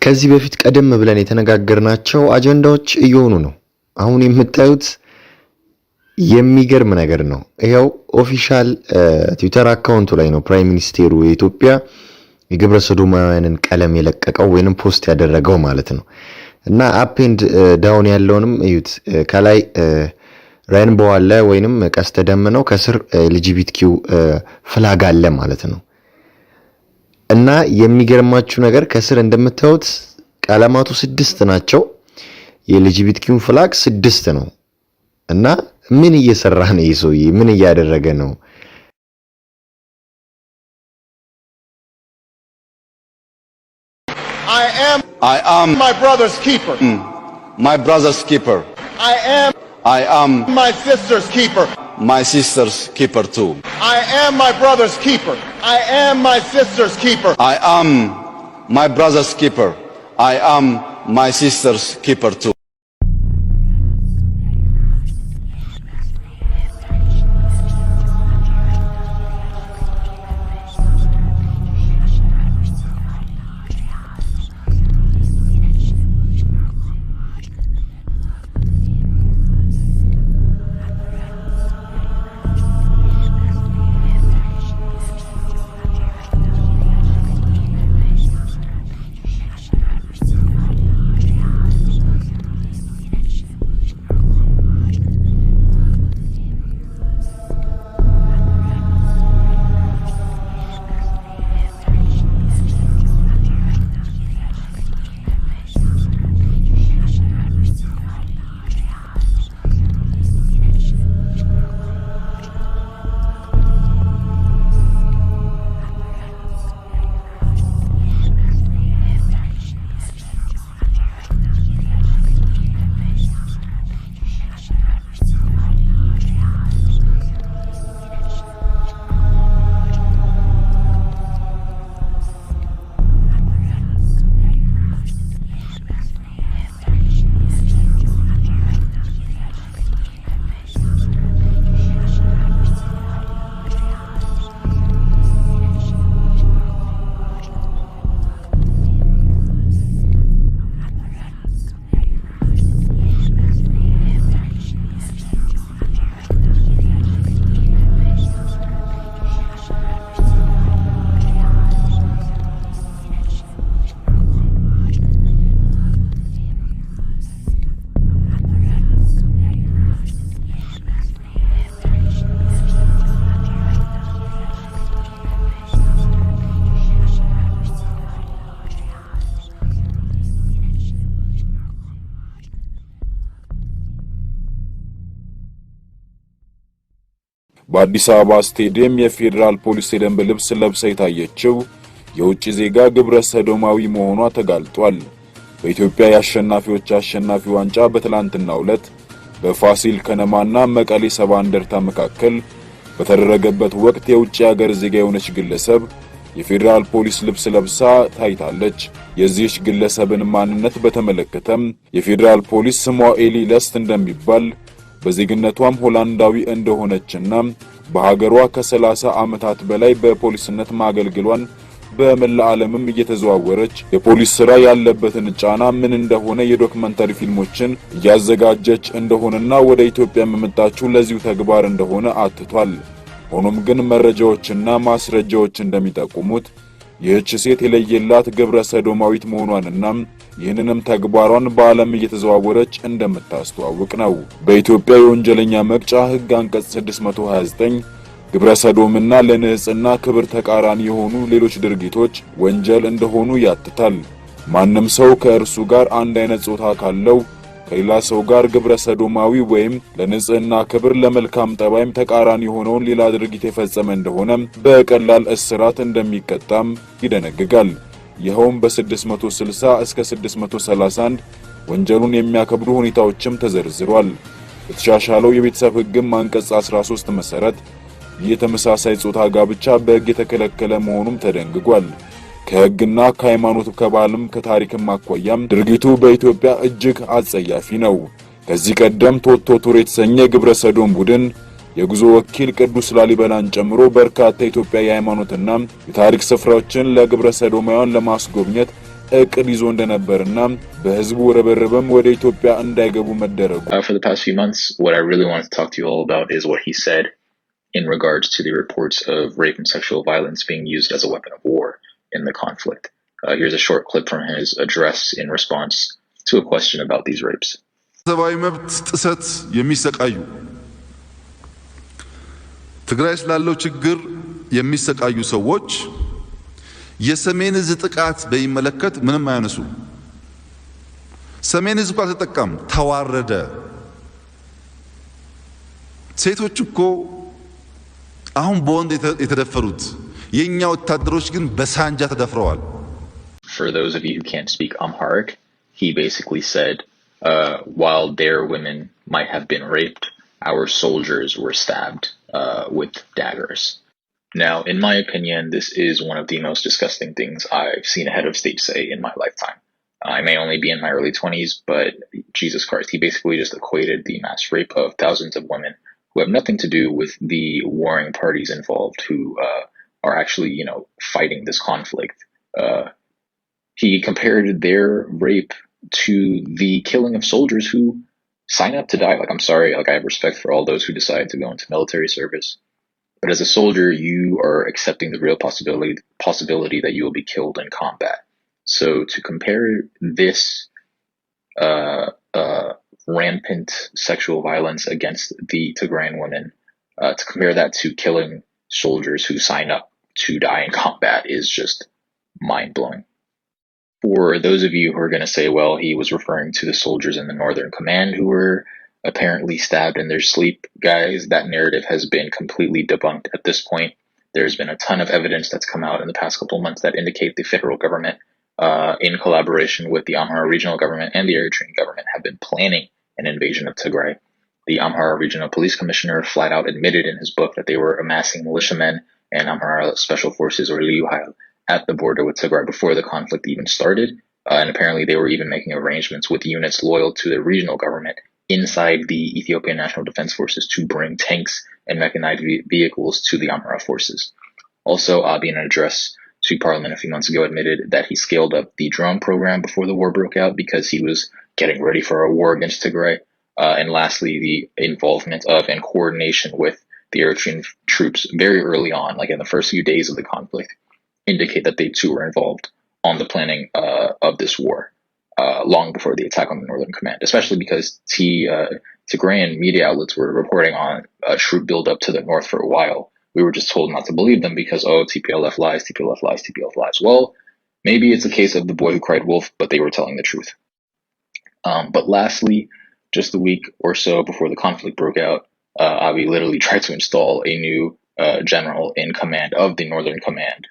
ከዚህ በፊት ቀደም ብለን የተነጋገርናቸው አጀንዳዎች እየሆኑ ነው። አሁን የምታዩት የሚገርም ነገር ነው። ይሄው ኦፊሻል ትዊተር አካውንቱ ላይ ነው ፕራይም ሚኒስቴሩ የኢትዮጵያ የግብረ-ሰዶማውያንን ቀለም የለቀቀው ወይንም ፖስት ያደረገው ማለት ነው። እና አፕ ኤንድ ዳውን ያለውንም እዩት። ከላይ ሬንቦ አለ ወይንም ቀስተ ደመናው ከስር ኤልጂቢቲኪው ፍላግ አለ ማለት ነው። እና የሚገርማችሁ ነገር ከስር እንደምታዩት ቀለማቱ 6 ናቸው። የኤልጂቢቲኪው ፍላግ 6 ነው። እና ምን እየሰራ ነው ይሶይ? ምን እያደረገ ነው? I am my brother's keeper. My brother's keeper. I am my sister's keeper. My sister's keeper too. I am my brother's keeper. I am my sister's keeper. I am my brother's keeper. I am my sister's keeper too. በአዲስ አበባ ስቴዲየም የፌደራል ፖሊስ የደንብ ልብስ ለብሳ የታየችው የውጭ ዜጋ ግብረ-ሰዶማዊ መሆኗ ተጋልጧል። በኢትዮጵያ የአሸናፊዎች አሸናፊ ዋንጫ በትላንትናው ዕለት በፋሲል ከነማና መቀሌ ሰባ እንደርታ መካከል በተደረገበት ወቅት የውጭ ሀገር ዜጋ የሆነች ግለሰብ የፌደራል ፖሊስ ልብስ ለብሳ ታይታለች። የዚህች ግለሰብን ማንነት በተመለከተም የፌደራል ፖሊስ ስሟ ኤሊ ለስት እንደሚባል በዜግነቷም ሆላንዳዊ እንደሆነችና በሀገሯ ከ30 ዓመታት በላይ በፖሊስነት ማገልገሏን በመላ ዓለምም እየተዘዋወረች የፖሊስ ስራ ያለበትን ጫና ምን እንደሆነ የዶክመንታሪ ፊልሞችን እያዘጋጀች እንደሆነና ወደ ኢትዮጵያ መመጣችው ለዚሁ ተግባር እንደሆነ አትቷል። ሆኖም ግን መረጃዎችና ማስረጃዎች እንደሚጠቁሙት ይህች ሴት የለየላት ግብረ-ሰዶማዊት መሆኗንና ይህንንም ተግባሯን በዓለም እየተዘዋወረች እንደምታስተዋውቅ ነው። በኢትዮጵያ የወንጀለኛ መቅጫ ሕግ አንቀጽ 629 ግብረ-ሰዶምና ለንጽህና ክብር ተቃራኒ የሆኑ ሌሎች ድርጊቶች ወንጀል እንደሆኑ ያትታል። ማንም ሰው ከእርሱ ጋር አንድ አይነት ጾታ ካለው ከሌላ ሰው ጋር ግብረ-ሰዶማዊ ወይም ለንጽህና ክብር ለመልካም ጠባይም ተቃራኒ የሆነውን ሌላ ድርጊት የፈጸመ እንደሆነ በቀላል እስራት እንደሚቀጣም ይደነግጋል። ይኸውም በ660 እስከ 631 ወንጀሉን የሚያከብዱ ሁኔታዎችም ተዘርዝሯል። በተሻሻለው የቤተሰብ ሕግም አንቀጽ 13 መሰረት የተመሳሳይ ጾታ ጋብቻ በሕግ የተከለከለ መሆኑም ተደንግጓል። ከሕግና ከሃይማኖት ከባህልም ከታሪክም አኳያም ድርጊቱ በኢትዮጵያ እጅግ አጸያፊ ነው። ከዚህ ቀደም ቶቶ ቱር የተሰኘ ግብረ-ሰዶም ቡድን የጉዞ ወኪል ቅዱስ ላሊበላን ጨምሮ በርካታ ኢትዮጵያ የሃይማኖትና የታሪክ ስፍራዎችን ለግብረ-ሰዶማውያን ለማስጎብኘት እቅድ ይዞ እንደነበርና በህዝቡ ርብርብም ወደ ኢትዮጵያ እንዳይገቡ መደረጉ For the past few months, what I really want to talk to you all about is what he said in regards to the reports of rape and sexual violence being used as a weapon of war in the conflict. Here's a short clip from his address in response to a question about these rapes. ሰብአዊ መብት ጥሰት የሚሰቃዩ ትግራይ ስላለው ችግር የሚሰቃዩ ሰዎች የሰሜን ዕዝ ጥቃት በሚመለከት ምንም አያነሱ። ሰሜን ዕዝ እንኳን ተጠቃም ተዋረደ። ሴቶች እኮ አሁን በወንድ የተደፈሩት የኛ ወታደሮች ግን በሳንጃ ተደፍረዋል። For those of you who can't speak Amharic, he basically said, while their women might have been raped, our soldiers were stabbed with daggers. Now, in my opinion, this is one of the most disgusting things I've seen a head of state say in my lifetime. I may only be in my early 20s, but Jesus Christ, he basically just equated the mass rape of thousands of women who have nothing to do with the warring parties involved who are actually, fighting this conflict. He compared their rape to the killing of soldiers who sign up to die. Like, I'm sorry, I have respect for all those who decide to go into military service. But as a soldier, you are accepting the real possibility that you will be killed in combat. So to compare this rampant sexual violence against the Tigrayan women, to compare that to killing soldiers who sign up to die in combat is just mind-blowing. For those of you who are going to say, well, he was referring to the soldiers in the Northern Command who were apparently stabbed in their sleep, guys, that narrative has been completely debunked at this point. There's been a ton of evidence that's come out in the past couple of months that indicate the federal government, in collaboration with the Amhara regional government and the Eritrean government, have been planning an invasion of Tigray. The Amhara regional police commissioner flat out admitted in his book that they were amassing militiamen and Amhara special forces, or Liu Hail, at the border with Tigray before the conflict even started. And apparently they were even making arrangements with units loyal to the regional government inside the Ethiopian National Defense Forces to bring tanks and mechanized vehicles to the Amhara forces. Also, Abiy, in an address to Parliament a few months ago, admitted that he scaled up the drone program before the war broke out because he was getting ready for a war against Tigray. And lastly, the involvement of and coordination with the Eritrean troops very early on, like in the first few days of the conflict, indicate that they too were involved on the planning of this war. Long before the attack on the Northern Command, especially because Tigrayan media outlets were reporting on a troop buildup to the north for a while. We were just told not to believe them because, TPLF lies, TPLF lies, TPLF lies. Well, maybe it's a case of the boy who cried wolf, but they were telling the truth. But lastly, just a week or so before the conflict broke out, Abiy literally tried to install a new general in command of the Northern Command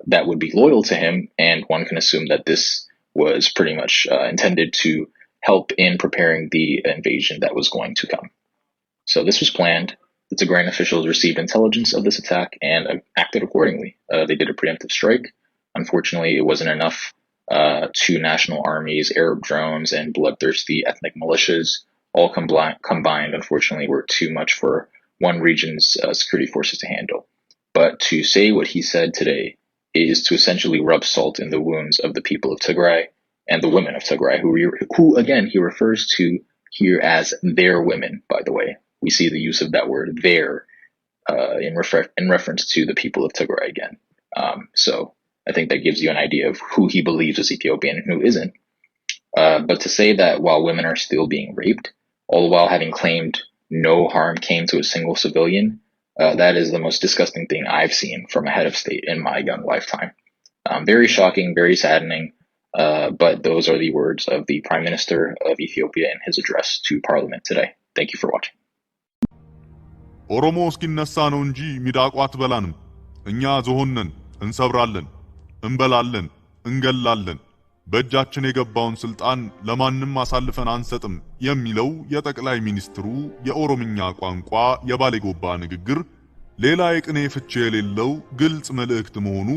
that would be loyal to him, and one can assume that this was pretty much intended to help in preparing the invasion that was going to come. So this was planned. The Tigrayan officials received intelligence of this attack and acted accordingly. They did a preemptive strike. Unfortunately, it wasn't enough. Two national armies, Arab drones, and bloodthirsty ethnic militias all combined, unfortunately, were too much for one region's security forces to handle. But to say what he said today is to essentially rub salt in the wounds of the people of Tigray and the women of Tigray, who again, he refers to here as their women, by the way. We see the use of that word, their, in reference to the people of Tigray again. So I think that gives you an idea of who he believes is Ethiopian and who isn't. But to say that while women are still being raped, all the while having claimed no harm came to a single civilian, that is the most disgusting thing I've seen from a head of state in my young lifetime. Very shocking, very saddening, but those are the words of the Prime Minister of Ethiopia in his address to Parliament today. Thank you for watching. ኦሮሞ እስኪነሳ ነው እንጂ ሚዳቋ አትበላንም። እኛ ዝሆነን እንሰብራለን፣ እንበላለን፣ እንገላለን። በእጃችን የገባውን ስልጣን ለማንም አሳልፈን አንሰጥም የሚለው የጠቅላይ ሚኒስትሩ የኦሮምኛ ቋንቋ የባሌጎባ ንግግር ሌላ የቅኔ ፍቺ የሌለው ግልጽ መልእክት መሆኑ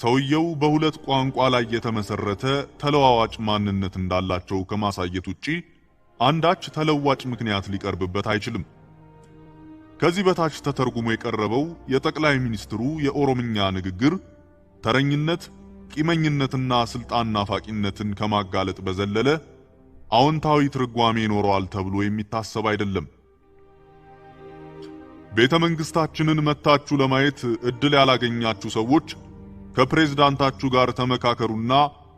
ሰውየው በሁለት ቋንቋ ላይ የተመሰረተ ተለዋዋጭ ማንነት እንዳላቸው ከማሳየት ውጪ አንዳች ተለዋጭ ምክንያት ሊቀርብበት አይችልም። ከዚህ በታች ተተርጉሞ የቀረበው የጠቅላይ ሚኒስትሩ የኦሮምኛ ንግግር ተረኝነት፣ ቂመኝነትና ስልጣን ናፋቂነትን ከማጋለጥ በዘለለ አዎንታዊ ትርጓሜ ይኖረዋል ተብሎ የሚታሰብ አይደለም። ቤተ መንግስታችንን መታችሁ ለማየት እድል ያላገኛችሁ ሰዎች ከፕሬዝዳንታችሁ ጋር ተመካከሩና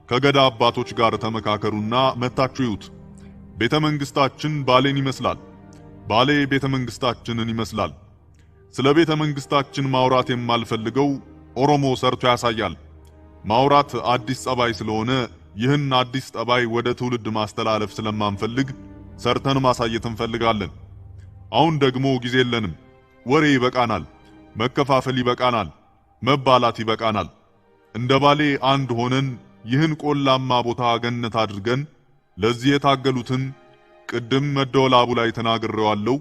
ከገዳ አባቶች ጋር ተመካከሩና መታችሁ ይዩት። ቤተ መንግስታችን ባሌን ይመስላል። ባሌ ቤተ መንግስታችንን ይመስላል። ስለ ቤተ መንግስታችን ማውራት የማልፈልገው ኦሮሞ ሰርቶ ያሳያል። ማውራት አዲስ ጸባይ ስለሆነ ይህን አዲስ ጸባይ ወደ ትውልድ ማስተላለፍ ስለማንፈልግ ሰርተን ማሳየት እንፈልጋለን። አሁን ደግሞ ጊዜ የለንም። ወሬ ይበቃናል። መከፋፈል ይበቃናል። መባላት ይበቃናል። እንደ ባሌ አንድ ሆነን ይህን ቆላማ ቦታ ገነት አድርገን ለዚህ የታገሉትን ቅድም መደወላቡ ላይ ተናግሬዋለሁ።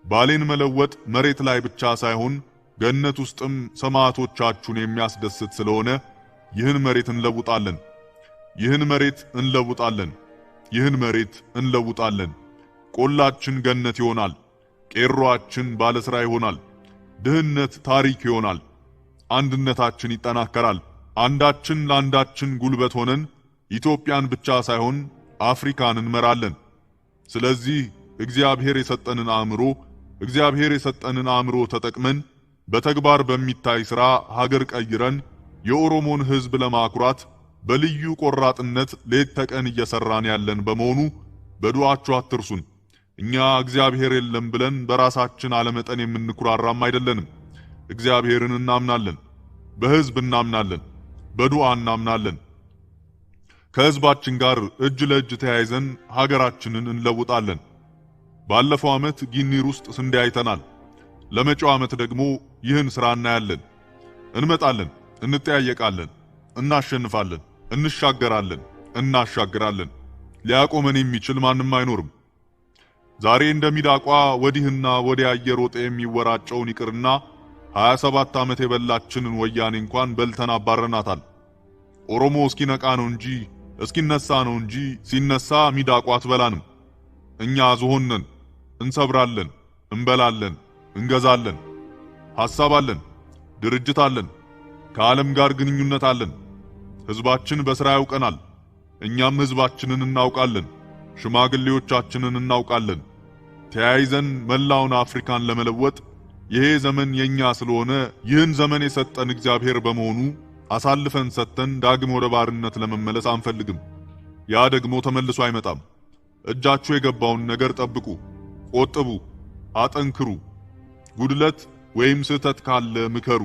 ባሌን መለወጥ መሬት ላይ ብቻ ሳይሆን ገነት ውስጥም ሰማዕቶቻችሁን የሚያስደስት ስለሆነ ይህን መሬት እንለውጣለን። ይህን መሬት እንለውጣለን። ይህን መሬት እንለውጣለን። ቆላችን ገነት ይሆናል። ቄሮአችን ባለስራ ይሆናል። ድህነት ታሪክ ይሆናል። አንድነታችን ይጠናከራል። አንዳችን ለአንዳችን ጉልበት ሆነን ኢትዮጵያን ብቻ ሳይሆን አፍሪካን እንመራለን። ስለዚህ እግዚአብሔር የሰጠንን አእምሮ ተጠቅመን በተግባር በሚታይ ሥራ ሀገር ቀይረን የኦሮሞን ሕዝብ ለማኩራት በልዩ ቆራጥነት ሌት ተቀን እየሰራን ያለን በመሆኑ በዱዓችሁ አትርሱን። እኛ እግዚአብሔር የለም ብለን በራሳችን አለመጠን የምንኩራራም አይደለንም። እግዚአብሔርን እናምናለን፣ በሕዝብ እናምናለን፣ በዱዓ እናምናለን። ከሕዝባችን ጋር እጅ ለእጅ ተያይዘን ሀገራችንን እንለውጣለን። ባለፈው ዓመት ጊኒር ውስጥ ስንዴ አይተናል። ለመጪው ዓመት ደግሞ ይህን ሥራ እናያለን። እንመጣለን፣ እንጠያየቃለን፣ እናሸንፋለን፣ እንሻገራለን፣ እናሻግራለን። ሊያቆመን የሚችል ማንም አይኖርም። ዛሬ እንደሚዳቋ ወዲህና ወዲያ እየሮጠ የሚወራጨውን ይቅርና 27 ዓመት የበላችንን ወያኔ እንኳን በልተን አባረናታል። ኦሮሞ እስኪነቃ ነው እንጂ እስኪነሳ ነው እንጂ ሲነሳ ሚዳቋ አትበላንም። እኛ ዝሆን ነን። እንሰብራለን፣ እንበላለን፣ እንገዛለን። ሐሳብ አለን፣ ድርጅት አለን፣ ከዓለም ጋር ግንኙነት አለን። ሕዝባችን በሥራ ያውቀናል። እኛም ሕዝባችንን እናውቃለን። ሽማግሌዎቻችንን እናውቃለን። ተያይዘን መላውን አፍሪካን ለመለወጥ ይሄ ዘመን የኛ ስለሆነ ይህን ዘመን የሰጠን እግዚአብሔር በመሆኑ አሳልፈን ሰጥተን ዳግም ወደ ባርነት ለመመለስ አንፈልግም። ያ ደግሞ ተመልሶ አይመጣም። እጃችሁ የገባውን ነገር ጠብቁ፣ ቆጥቡ፣ አጠንክሩ። ጉድለት ወይም ስህተት ካለ ምከሩ።